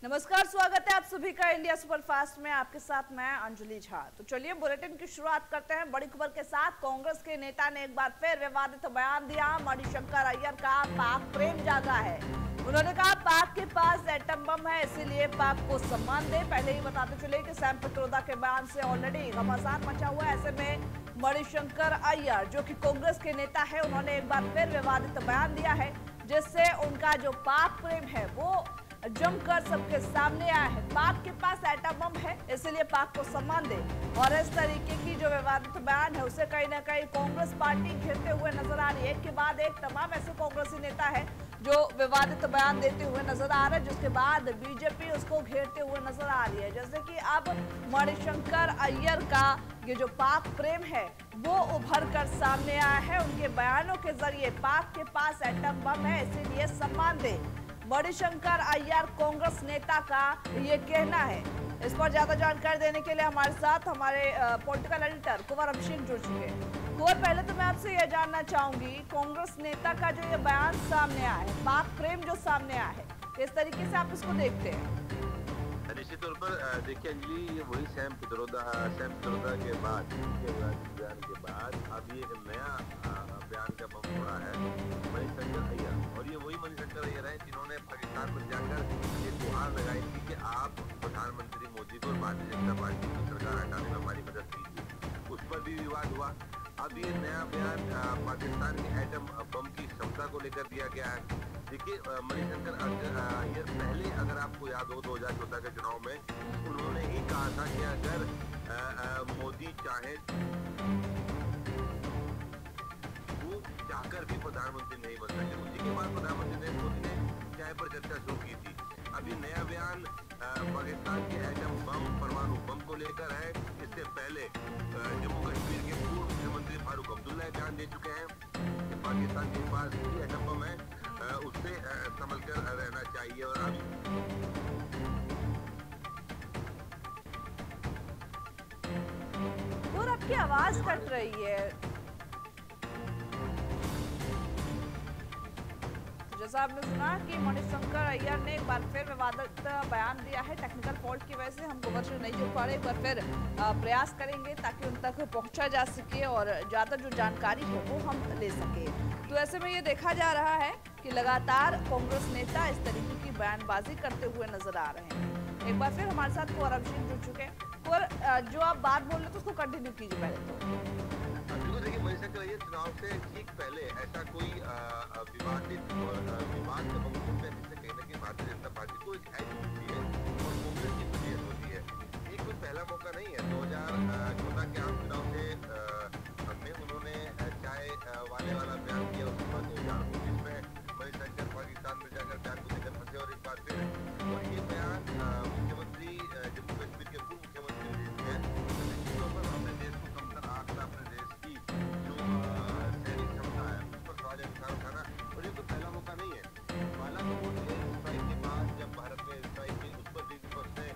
नमस्कार, स्वागत है आप सभी का इंडिया सुपरफास्ट में। आपके साथ मैं अंजलि झा। तो चलिए बुलेटिन की शुरुआत करते हैं बड़ी खबर के साथ। कांग्रेस के नेता ने एक बार फिर विवादित बयान दिया। मणिशंकर अय्यर का पाक प्रेम जागा है। उन्होंने कहा पाक के पास एटम बम है, इसीलिए पाक को सम्मान दे। पहले ही बताते चले कि सैम पित्रोदा के बयान से ऑलरेडी घमासान मचा हुआ है। ऐसे में मणिशंकर अय्यर जो कि कांग्रेस के नेता है, उन्होंने एक बार फिर विवादित बयान दिया है, जिससे उनका जो पाक प्रेम है वो जमकर सबके सामने आया है। पाक के पास एटम बम है, इसलिए पाक को सम्मान दे। और इस तरीके की जो विवादित बयान है उसे कहीं ना कहीं कांग्रेस पार्टी घेरते हुए नजर आ रही है। एक के बाद एक तमाम ऐसे कांग्रेसी नेता है जो विवादित बयान देते हुए नजर आ रहे हैं, जिसके बाद बीजेपी उसको घेरते हुए नजर आ रही है। जैसे कि अब मणिशंकर अय्यर का ये जो पाक प्रेम है वो उभर कर सामने आया है। उनके बयानों के जरिए पाक के पास एटम बम है, इसीलिए सम्मान दे। मणिशंकर अय्यर कांग्रेस नेता का ये कहना है। इस पर ज्यादा जानकारी देने के लिए हमारे साथ हमारे पॉलिटिकल एडिटर कुंवर अभिषेक जुड़ चुके हैं। कुंवर, पहले तो मैं आपसे यह जानना चाहूंगी, कांग्रेस नेता का जो ये बयान सामने आया है, पाक प्रेम जो सामने आया है, किस तरीके से आप इसको देखते हैं? निश्चित तौर पर देखिए अंजलि, ये वही सैम पित्रोदा के बाद बयान के बाद अब ये नया बयान का बम फोड़ा है मणिशंकर अय्यर। और ये वही मणिशंकर अय्यर है जिन्होंने पाकिस्तान में जाकर ये गुहार लगाई थी कि आप प्रधानमंत्री मोदी को और भारतीय जनता पार्टी की सरकार हटाने में हमारी मदद कीजिए। उस पर भी विवाद हुआ। अब ये नया बयान पाकिस्तान के एटम बम की क्षमता को लेकर दिया गया है। देखिए मणिशंकर अय्यर पहले, अगर आपको याद हो, 2014 के चुनाव में उन्होंने ही कहा था कि अगर मोदी चाहे वो जाकर भी प्रधानमंत्री नहीं बन सके। उसी के बाद प्रधानमंत्री नरेंद्र मोदी ने चाय पर चर्चा शुरू की थी। अभी नया बयान पाकिस्तान के एटम बम, परमाणु बम को लेकर है। इससे पहले जम्मू कश्मीर के पूर्व मुख्यमंत्री फारूक अब्दुल्ला बयान दे चुके हैं कि पाकिस्तान के पास भी एटम बम है, उससे संभल कर रहना चाहिए। और आपकी आवाज कट रही है। जैसा आपने सुना कि मणिशंकर अय्यर ने एक बार फिर विवादित बयान दिया है। टेक्निकल फॉल्ट की वजह से हम कवरेज नहीं जुड़ पा रहे। एक बार फिर प्रयास करेंगे ताकि उन तक पहुंचा जा सके और ज़्यादा जो जानकारी है वो हम ले सके। तो ऐसे में ये देखा जा रहा है कि लगातार कांग्रेस नेता इस तरीके की बयानबाजी करते हुए नजर आ रहे हैं। एक बार फिर हमारे साथ कुंवर अभिषेक जुड़ चुके हैं। कुंवर, जो आप बात बोल रहे थे उसको कंटिन्यू कीजिए पहले तो। बिल्कुल, देखिए मणिशंकर अय्यर चुनाव से ठीक पहले ऐसा कोई विवादित और विवाद जब हम सुनते हैं जिससे कहीं ना कहीं भारतीय जनता पार्टी को एक एज मिलती है और कांग्रेस की फजीयत होती है। ये कोई पहला मौका नहीं है। 2014 के आम चुनाव में उन्होंने चाय वाले वाला बयान किया। उसके बाद 2019 में मणिशंकर पाकिस्तान में जाकर बयान को लेकर फंसे और एक बार फिर। और ये बयान मुख्यमंत्री जम्मू कश्मीर के पूर्व मुख्यमंत्री देते हैं। निश्चित तौर पर अपने देश को कमतर आंकना, अपने देश की जो सैनिक क्षमता है उस पर सवाल निशान उठाना, और ये कोई पहला मौका नहीं है। हालांकि वो एयर स्ट्राइक के बाद जब भारत ने स्ट्राइक की, उस पर भी विपक्ष ने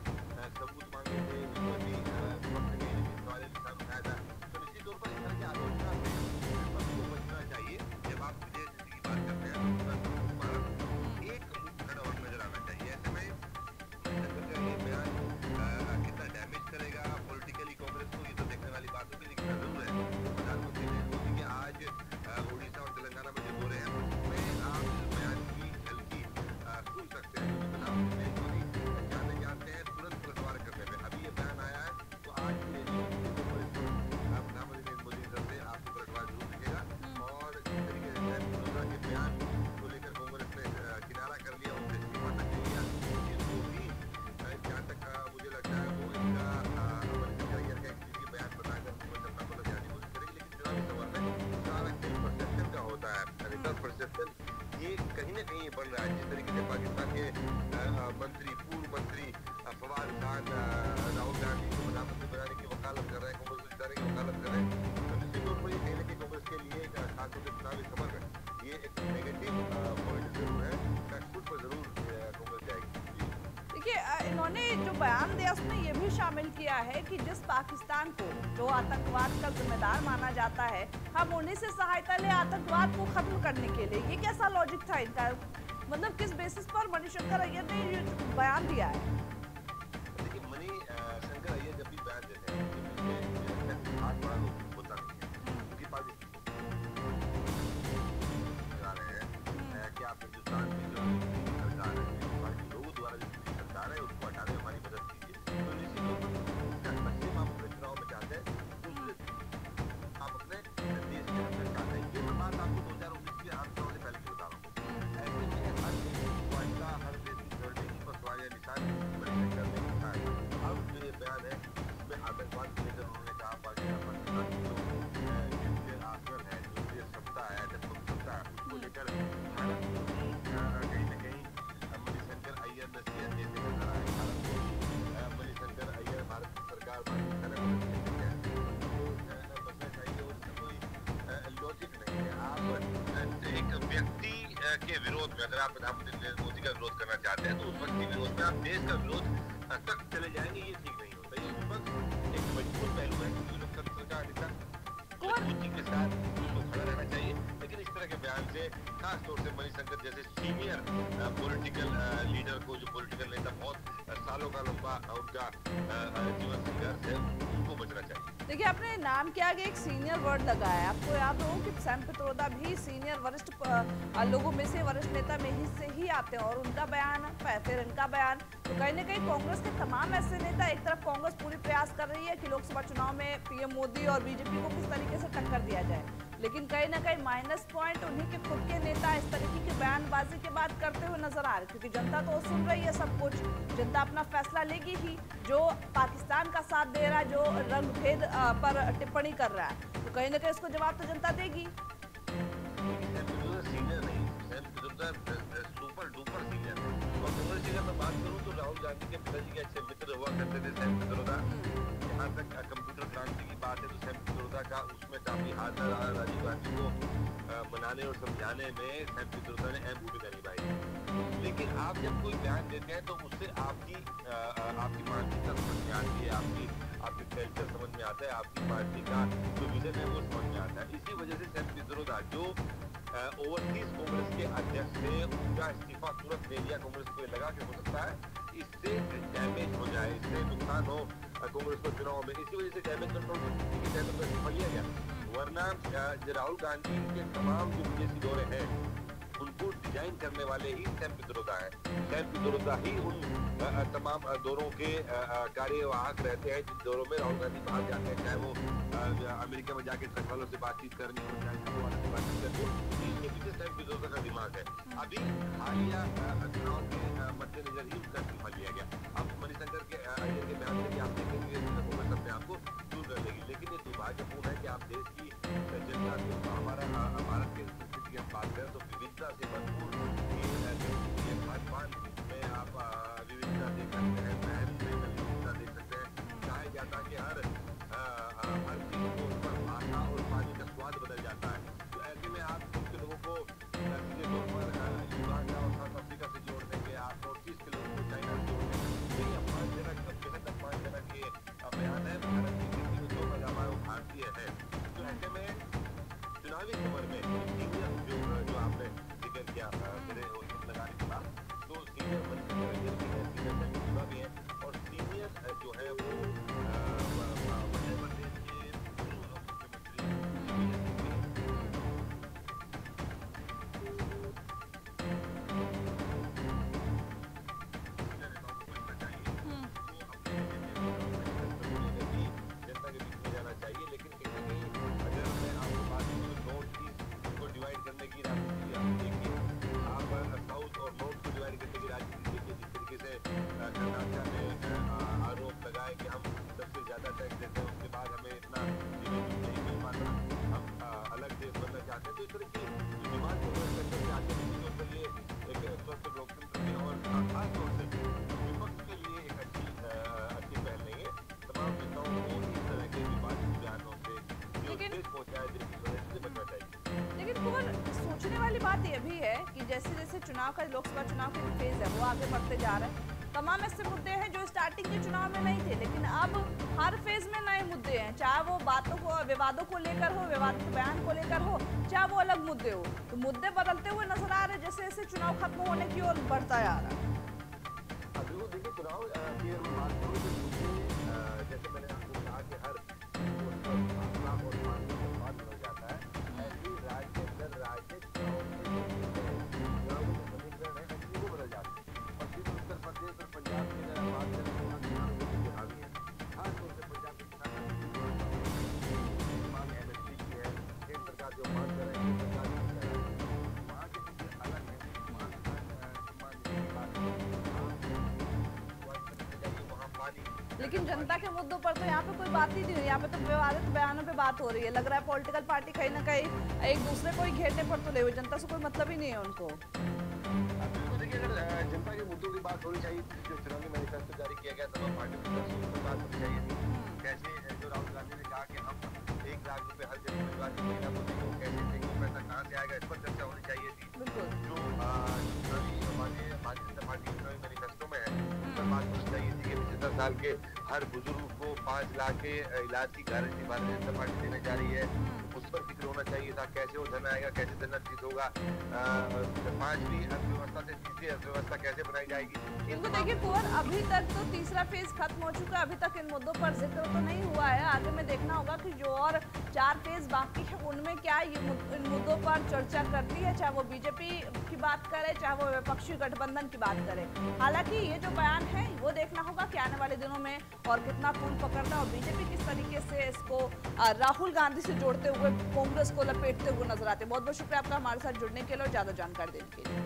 सबूत मांगे थे, उस पर भी विपक्ष ने सवाल निशान उठाया था। तो निश्चित तौर पर इस तरह की आलोचना से विपक्ष को बचना चाहिए। जब आप विजय नीति की बात करते हैं तो भारत एक मुख खड़ा और नजर आना चाहिए। ऐसे में ये बयान कितना डैमेज करेगा पॉलिटिकली कांग्रेस को, ये तो देखने वाली बात होगी। लेकिन जरूर है प्रधानमंत्री नरेंद्र मोदी के आज उड़ीसा और तेलंगाना में जो हो रहे हैं उसमें आप इस बयान की झलकी सुन सकते हैं। प्रधानमंत्री नरेंद्र मोदी जानते हैं तुरंत पलटवार करने में। अभी ये बयान आया है तो आज प्रधानमंत्री नरेंद्र मोदी की तरफ से आपको पलटवार जरूर दिखेगा। और जिस तरीके से पित्रोदा के बयान को लेकर कांग्रेस ने किनारा कर लिया, उनसे इस्तीफा तक ले लिया, इसको भी जहाँ तक मुझे लगता है वो इनका मणिशंकर अय्यर का एक बयान बनाकर सत्ता पर जाने की कोशिश करेगी। लेकिन चुनावी सवाल में सारा खेल परसेप्शन का होता है। रिटर्न परसेप्शन ये कहीं ना कहीं बन रहा है। जिस तरीके से पाकिस्तान के मंत्री, पूर्व मंत्री फवाद खान राहुल गांधी को प्रधानमंत्री बनाने की वकालत कर रहे हैं, कांग्रेस को जिताने की वकालत कर रहे हैं, तो निश्चित तौर पर ये कहीं ना कहीं कांग्रेस के लिए खासतौर से चुनावी सफर में ये एक नेगेटिव पॉइंट जरूर है। बैकफुट पर जरूर कांग्रेस जाएगी। देखिए, इन्होंने जो बयान दिया उसमें ये भी शामिल किया है कि जिस पाकिस्तान को जो आतंकवाद का जिम्मेदार माना जाता है, हम उन्हीं से सहायता ले आतंकवाद को खत्म करने के लिए। ये कैसा लॉजिक था इनका? मतलब किस बेसिस पर मणिशंकर अय्यर ने ये बयान दिया है? देखिए मणिशंकर अय्यर जब भी बयान देते हैं तो मुझे लगता है हाथ बड़ा होता नहीं है, क्योंकि पाकिस्तान लगा रहे हैं कि आप हिंदुस्तान में जो सरकार है, हमारे लोगों द्वारा जो सरकार है उसको हटाने में हमारी मदद कीजिए। तो निश्चित तौर पर पश्चिम आप अपने चुनाव में चाहते हैं, दूसरे आप अपने देश के अंदर चाहते हैं। ये मैं बात आपको 2019 के आम चुनाव से पहले की बता रहा हूँ। ऐसे में हर देश की वायदा, हर देश की सिक्योरिटी पर सवाल या निशान मणिशंकर ने उठाया। अब जो ये बयान है इसमें आतंकवाद को लेकर उन्होंने कहा पाकिस्तान की जो न्यूक्लियर आर्सेनल है, न्यूक्लियर क्षमता है, आतंक क्षमता है, उसको लेकर भारत को कहीं न कहीं मणिशंकर अय्यर नसीहत देते नजर आए। भारत को मणिशंकर अय्यर भारत की सरकार बदलना चाहिए और इसमें कोई लॉजिक नहीं है। आप एक व्यक्ति के विरोध में अगर आप प्रधानमंत्री नरेंद्र मोदी का विरोध करना चाहते हैं तो उस व्यक्ति के विरोध में आप देश का विरोध तक चले जाएंगे, ये ठीक नहीं होता। ये विपक्ष एक मजबूत पहलू है, क्योंकि लोकतंत्र का हिस्सा मजबूती के साथ उसको खड़ा रहना चाहिए। लेकिन इस तरह के बयान से खास तौर से मणिशंकर जैसे सीनियर पॉलिटिकल लीडर को, जो पॉलिटिकल नेता बहुत सालों का लंबा उनका जीवन संघर्ष है, उनको बचना चाहिए। देखिए, आपने नाम के आगे एक सीनियर वर्ड लगाया है। आपको याद हो कि सैम पित्रोदा भी सीनियर वरिष्ठ लोगों में से, वरिष्ठ नेता में ही से ही आते हैं और उनका बयान फिर इनका बयान, तो कहीं ना कहीं कांग्रेस के तमाम ऐसे नेता, एक तरफ कांग्रेस पूरी प्रयास कर रही है कि लोकसभा चुनाव में पीएम मोदी और बीजेपी को किस तरीके से टक्कर दिया जाए, लेकिन कहीं ना कहीं माइनस पॉइंट उन्हीं के खुद के नेता इस तरीके की बयानबाजी के बाद करते हुए नजर आ रहे, क्योंकि जनता तो सुन रही है सब कुछ, जनता अपना फैसला लेगी ही। जो पाकिस्तान का साथ दे रहा है, जो रंगभेद पर टिप्पणी कर रहा है, तो कहीं ना कहीं उसको जवाब तो जनता देगी। सीनियर नहीं, सुपर डुपर सीनियर। और कांग्रेस की अगर मैं बात करूं तो राहुल गांधी के पिताजी के अच्छे मित्र हुआ करते थे सैम पित्रोदा। जहाँ तक कंप्यूटर क्रांति की बात है तो सैम पित्रोदा का उसमें काफी हाथ रहा। राजीव गांधी को मनाने और समझाने में सैम पित्रोदा ने अहम भूमिका निभाई। लेकिन आप जब कोई बयान देते हैं तो उससे आपकी मानसिकता समझ में आती है, आपकी कल्चर समझ में आता है, आपकी पार्टी का जो विजन है वो समझ में आता है। इसी वजह से सैम पित्रोदा जो ओवरसीज कांग्रेस के अध्यक्ष थे, उनका इस्तीफा तुरंत दे दिया। कांग्रेस को लगा कि हो सकता है इससे डैमेज हो जाए, इससे नुकसान हो कांग्रेस को चुनाव में। इसी वजह से डैमेज कंट्रोल कमेटी के तहत उनका इस्तीफा लिया गया। वरना राहुल गांधी के तमाम जो विदेशी दौरे हैं उनको डिजाइन करने वाले ही सैम पित्रोदा है। सैम पित्रोदा ही उन तमाम दौरों के कार्यवाहक रहते हैं जिन दौरों में राहुल गांधी बाहर जाते हैं, चाहे वो अमेरिका में जाके ट्रक वालों से बातचीत करनी हो, चाहे सब वालों से बातचीत करनी हो। इसके पीछे सैम पित्रोदा का दिमाग है। अभी हालिया चुनाव के मद्देनजर ही उसका इस्तीफा लिया गया। अब मणिशंकर के अय्यर के बयान से आप देखेंगे कांग्रेस अपने आप को दूर कर लेगी। लेकिन ये दुर्भाग्यपूर्ण है कि आप देश की जनता को, हमारा भारत की संस्कृति की हम बात करें तो विविधता से भरपूर ये खान-पान में आप विविधता देख सकते हैं, पहन में विविधता देख सकते हैं। कहा जाता है कि हर चीज को उस पर भाषा और पानी का स्वाद बदल जाता है। तो ऐसे में आप कुछ लोगों को सीधे तौर पर युगांडा और साउथ अफ्रीका से जोड़ देंगे, आप नॉर्थ ईस्ट के लोगों को चाइना से जोड़ देंगे। ये अपमानजनक, बेहद अपमानजनक ये बयान है। भारत की कृषि में जो पैदावार वो भारतीय है। तो ऐसे में चुनावी खबर में सीनियर जो आपने जिक्र किया मेरे लगाने के बाद, तो सीनियर मणिशंकर अय्यर भी है, सीनियर सैम पित्रोदा भी है, और सीनियर जो है वो मध्य प्रदेश के सोचने वाली बात यह भी है कि जैसे जैसे चुनाव का, लोकसभा चुनाव का फेज है वो आगे बढ़ते जा रहा है, तमाम ऐसे मुद्दे हैं जो स्टार्टिंग के चुनाव में नहीं थे, लेकिन अब हर फेज में नए मुद्दे हैं, चाहे वो बातों को विवादों को लेकर हो, विवादित बयान को लेकर हो, चाहे वो अलग मुद्दे हो। तो मुद्दे बदलते हुए नजर आ रहे हैं जैसे जैसे चुनाव खत्म होने की ओर बढ़ता जा रहा है। अभी वो देखिए चुनाव की बात करूँ तो जैसे मैंने आपको कहा कि हर मामला और मामले का बाद हो जाता है, ऐसे ही राज्य दर राज्य चुनाव के समीकरण है ऐसे वो बदल जाते हैं। और फिर उत्तर प्रदेश और पंजाब की अगर बात करें तो चुनाव जो हावी है, खासतौर से पंजाब के चुनाव एमएसपी की है, केंद्र सरकार जो मांग कर रही है, सरकार वहाँ के कुछ अलग है, लेकिन जनता के मुद्दों पर तो यहाँ पे कोई बात ही नहीं हुई। यहाँ पे तो विवादित बयानों पे बात हो रही है। लग रहा है पॉलिटिकल पार्टी कहीं ना कहीं एक दूसरे को ही घेरने पर तो ले हुए, जनता से कोई मतलब ही नहीं है उनको। तो देखिए अगर जनता के मुद्दों की बात होनी चाहिए, जो चुनावी मैनिफेस्टो जारी किया गया तमाम पार्टियों की तरफ से उस पर बात होनी चाहिए थी। कैसे जो राहुल गांधी ने कहा कि हम 1 लाख रुपए हर जन परिवार की महिला को देंगे, कैसे देंगे, पैसा कहाँ से आएगा, इस पर चर्चा होनी चाहिए थी। बिल्कुल जो भारतीय जनता पार्टी चुनावी मैनिफेस्टो में है उस पर बात होनी चाहिए थी कि 75 साल के हर बुजुर्ग को 5 लाख के इलाज की गारंटी भारतीय जनता पार्टी देने जा रही है, उस पर जिक्र होना चाहिए था। कैसे वो धन आएगा, कैसे धन अर्जित होगा, 5वीं अर्थव्यवस्था से 3री अर्थव्यवस्था कैसे बनाई जाएगी। इनको देखिए कुंवर, अभी तक तो तीसरा फेज खत्म हो चुका है, अभी तक इन मुद्दों पर जिक्र तो नहीं हुआ है। आगे में देखना होगा कि जो और 4 फेज बाकी है उनमें क्या इन मुद्दों पर चर्चा करती है, चाहे वो बीजेपी की बात करे, चाहे वो विपक्षी गठबंधन की बात करे। हालांकि ये जो बयान है वो देखना होगा कि आने वाले दिनों में और कितना खून पकड़ता है और बीजेपी किस तरीके से इसको राहुल गांधी से जोड़ते हुए कांग्रेस को लपेटते हुए नजर आते हैं। बहुत बहुत शुक्रिया आपका हमारे साथ जुड़ने के लिए और ज्यादा जानकारी देने के लिए।